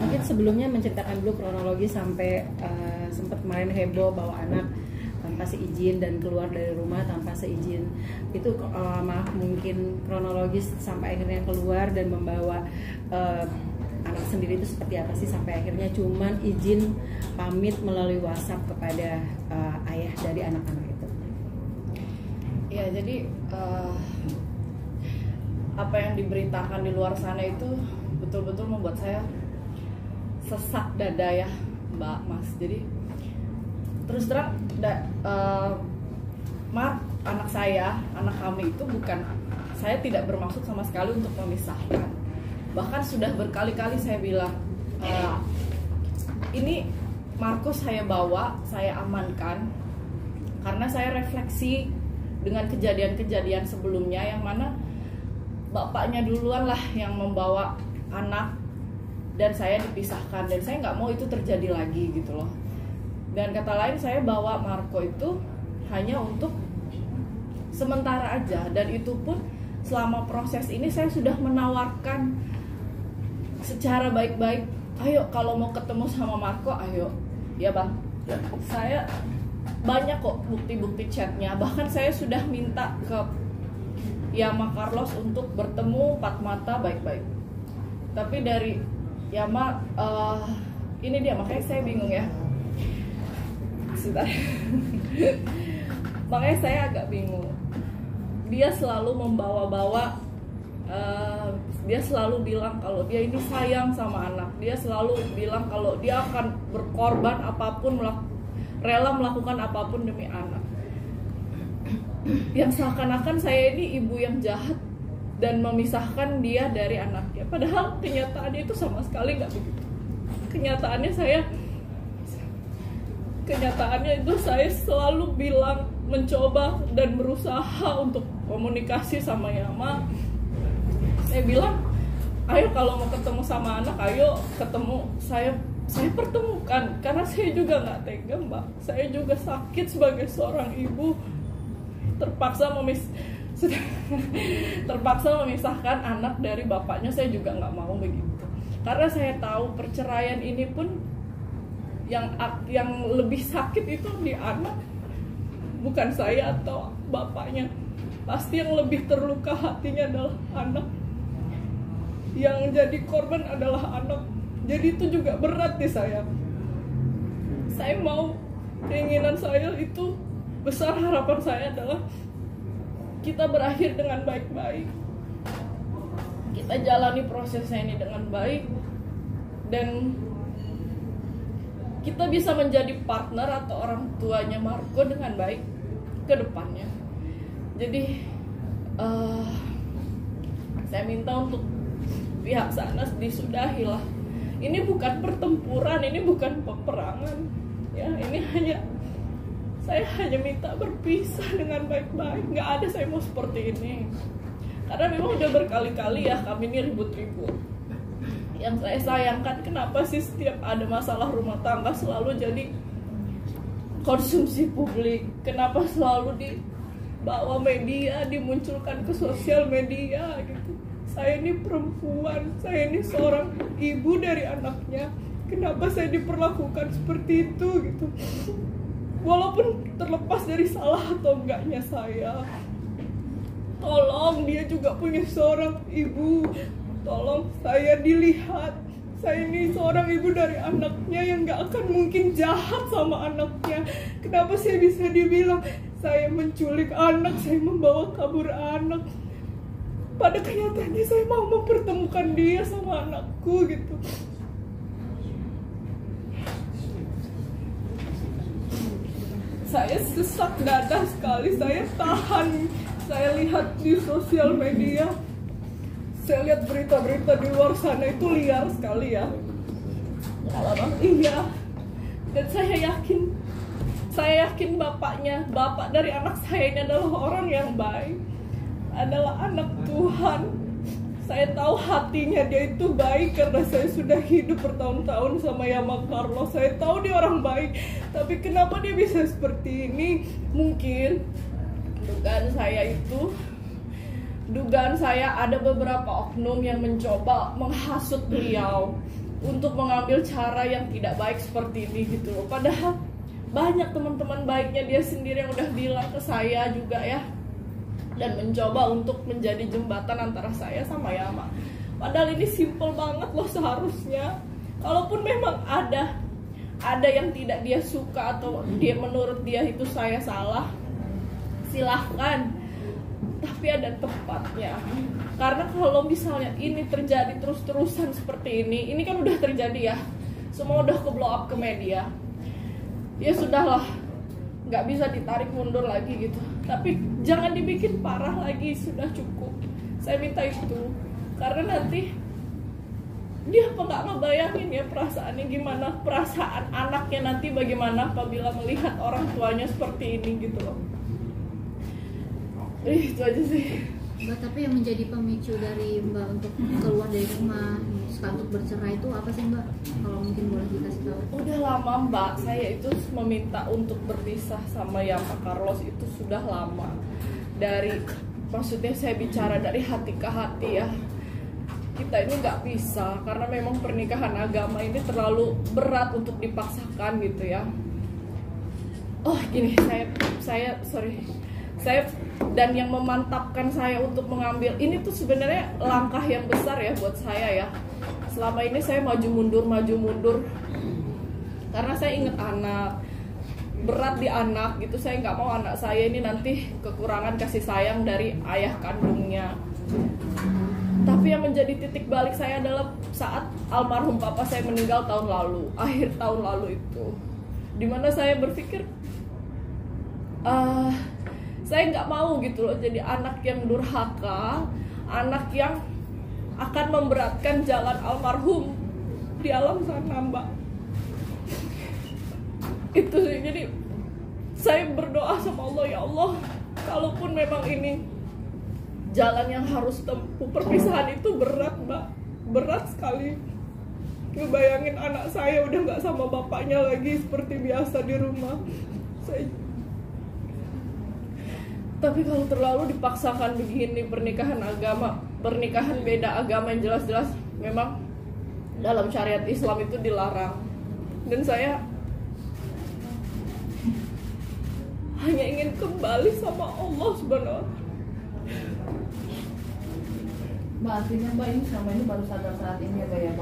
mungkin sebelumnya menceritakan dulu kronologi sampai sempat kemarin heboh bawa anak tanpa seizin dan keluar dari rumah tanpa seizin. Itu maaf mungkin kronologis sampai akhirnya keluar dan membawa anak sendiri itu seperti apa sih sampai akhirnya cuman izin pamit melalui WhatsApp kepada ayah dari anak-anak itu. Ya, jadi apa yang diberitakan di luar sana itu betul-betul membuat saya sesak dada ya, Mbak, Mas. Jadi terus terang, Mark, anak saya, anak kami itu bukan, saya tidak bermaksud sama sekali untuk memisahkan. Bahkan sudah berkali-kali saya bilang, ini Markus saya bawa, saya amankan, karena saya refleksi dengan kejadian-kejadian sebelumnya yang mana bapaknya duluan lah yang membawa anak dan saya dipisahkan, dan saya nggak mau itu terjadi lagi gitu loh. Dan kata lain, saya bawa Marco itu hanya untuk sementara aja, dan itu pun selama proses ini saya sudah menawarkan secara baik-baik, ayo kalau mau ketemu sama Marco, ayo ya bang, saya banyak kok bukti-bukti chatnya. Bahkan saya sudah minta ke Yama Carlos untuk bertemu 4 mata baik-baik, tapi dari Yama ini dia, makanya saya bingung ya. Sebentar. Makanya saya agak bingung. Dia selalu membawa-bawa, dia selalu bilang kalau dia ini sayang sama anak. Dia selalu bilang kalau dia akan berkorban apapun, rela melakukan apapun demi anak. Yang seakan-akan saya ini ibu yang jahat dan memisahkan dia dari anaknya. Padahal kenyataannya itu sama sekali nggak begitu. Kenyataannya itu saya selalu bilang, mencoba dan berusaha untuk komunikasi sama Yama. Saya bilang, ayo kalau mau ketemu sama anak, ayo ketemu, saya pertemukan, karena saya juga nggak tega, Mbak. Saya juga sakit sebagai seorang ibu, terpaksa memisahkan anak dari bapaknya. Saya juga nggak mau begitu, karena saya tahu perceraian ini pun yang lebih sakit itu di anak, bukan saya atau bapaknya. Pasti yang lebih terluka hatinya adalah anak, yang jadi korban adalah anak. Jadi itu juga berat di saya. Saya mau, keinginan saya itu besar, harapan saya adalah kita berakhir dengan baik-baik, kita jalani prosesnya ini dengan baik, dan kita bisa menjadi partner atau orang tuanya Marco dengan baik ke depannya. Jadi saya minta untuk pihak sana disudahilah. Ini bukan pertempuran, ini bukan peperangan ya, ini saya hanya minta berpisah dengan baik-baik. Nggak ada saya mau seperti ini, karena memang udah berkali-kali ya kami ini ribut-ribut. Yang saya sayangkan, kenapa sih setiap ada masalah rumah tangga selalu jadi konsumsi publik? Kenapa selalu dibawa media, dimunculkan ke sosial media gitu? Saya ini perempuan, saya ini seorang ibu dari anaknya. Kenapa saya diperlakukan seperti itu gitu? Walaupun terlepas dari salah atau enggaknya saya, tolong, dia juga punya seorang ibu. Tolong saya dilihat. Saya ini seorang ibu dari anaknya yang gak akan mungkin jahat sama anaknya. Kenapa saya bisa dibilang saya menculik anak, saya membawa kabur anak? Pada kenyataannya saya mau mempertemukan dia sama anakku gitu. Saya sesak dada sekali, saya tahan. Saya lihat di sosial media, saya lihat berita-berita di luar sana itu liar sekali ya. Iya. Dan saya yakin bapak dari anak saya ini adalah orang yang baik, adalah anak Tuhan. Saya tahu hatinya dia itu baik karena saya sudah hidup bertahun-tahun sama Yama Carlos. Saya tahu dia orang baik, tapi kenapa dia bisa seperti ini? Mungkin dugaan saya ada beberapa oknum yang mencoba menghasut beliau untuk mengambil cara yang tidak baik seperti ini gitu loh. Padahal banyak teman-teman baiknya dia sendiri yang udah bilang ke saya juga ya, dan mencoba untuk menjadi jembatan antara saya sama Yama. Padahal ini simple banget loh seharusnya. Kalaupun memang ada yang tidak dia suka atau dia menurut dia itu saya salah, silahkan, tapi ada tempatnya. Karena kalau misalnya ini terjadi terus-terusan seperti ini kan udah terjadi ya, semua udah ke blow up ke media, ya sudahlah, nggak bisa ditarik mundur lagi gitu. Tapi jangan dibikin parah lagi, sudah cukup. Saya minta itu, karena nanti dia apa nggak ngebayangin ya perasaannya gimana, perasaan anaknya nanti bagaimana apabila melihat orang tuanya seperti ini gitu loh. Itu aja sih Mbak. Tapi yang menjadi pemicu dari Mbak untuk keluar dari rumah, untuk bercerai itu apa sih Mbak? Kalau mungkin boleh dikasih tahu. Udah lama Mbak, saya itu meminta untuk berpisah sama yang Pak Carlos itu sudah lama. Maksudnya saya bicara dari hati ke hati ya. Kita ini nggak bisa, karena memang pernikahan agama ini terlalu berat untuk dipaksakan gitu ya. Oh gini, saya dan yang memantapkan saya untuk mengambil ini tuh sebenarnya langkah yang besar ya buat saya ya. Selama ini saya maju mundur karena saya ingat anak, berat di anak gitu. Saya nggak mau anak saya ini nanti kekurangan kasih sayang dari ayah kandungnya. Tapi yang menjadi titik balik saya adalah saat almarhum papa saya meninggal tahun lalu, akhir tahun lalu itu, dimana saya berpikir saya nggak mau gitu loh jadi anak yang durhaka, anak yang akan memberatkan jalan almarhum di alam sana Mbak. Itu sih, jadi saya berdoa sama Allah, ya Allah, kalaupun memang ini jalan yang harus tempuh, perpisahan itu berat Mbak, berat sekali. Ngebayangin anak saya udah nggak sama bapaknya lagi seperti biasa di rumah. Tapi kalau terlalu dipaksakan begini, pernikahan beda agama yang jelas-jelas memang dalam syariat Islam itu dilarang. Dan saya hanya ingin kembali sama Allah Subhanahu wa Ta'ala. Mbak, artinya Mbak ini sama ini baru sadar saat ini ya Mbak ya Mbak?